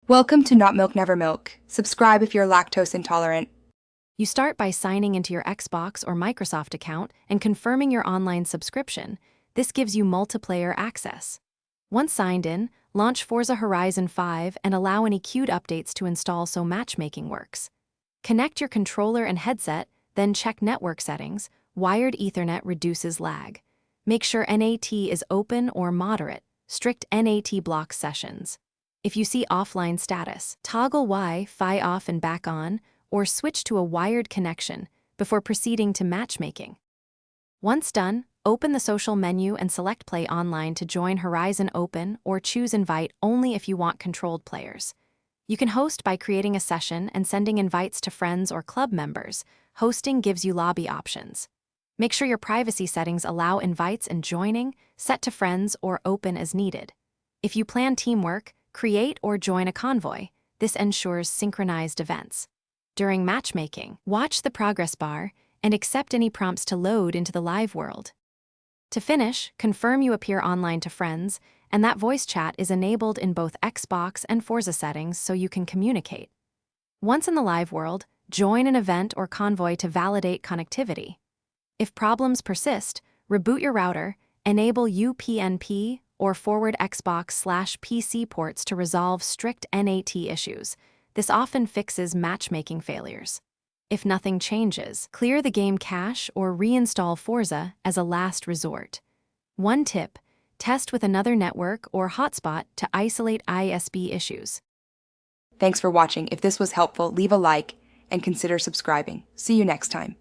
Welcome to Not Milk Never Milk. Subscribe if you're lactose intolerant. You start by signing into your Xbox or Microsoft account and confirming your online subscription. This gives you multiplayer access. Once signed in, launch Forza Horizon 5 and allow any queued updates to install so matchmaking works. Connect your controller and headset, then check network settings. Wired Ethernet reduces lag. Make sure NAT is open or moderate. Strict NAT blocks sessions. If you see offline status, toggle Wi-Fi off and back on, or switch to a wired connection before proceeding to matchmaking. Once done, open the social menu and select Play Online to join Horizon Open or choose Invite only if you want controlled players. You can host by creating a session and sending invites to friends or club members. Hosting gives you lobby options. Make sure your privacy settings allow invites and joining, set to friends or open as needed. If you plan teamwork, create or join a convoy. This ensures synchronized events. During matchmaking, watch the progress bar and accept any prompts to load into the live world. To finish, confirm you appear online to friends, and that voice chat is enabled in both Xbox and Forza settings so you can communicate. Once in the live world, join an event or convoy to validate connectivity. If problems persist, reboot your router, enable UPnP, or forward Xbox/PC ports to resolve strict NAT issues. This often fixes matchmaking failures. If nothing changes, clear the game cache or reinstall Forza as a last resort. One tip: test with another network or hotspot to isolate ISP issues. Thanks for watching. If this was helpful, leave a like and consider subscribing. See you next time.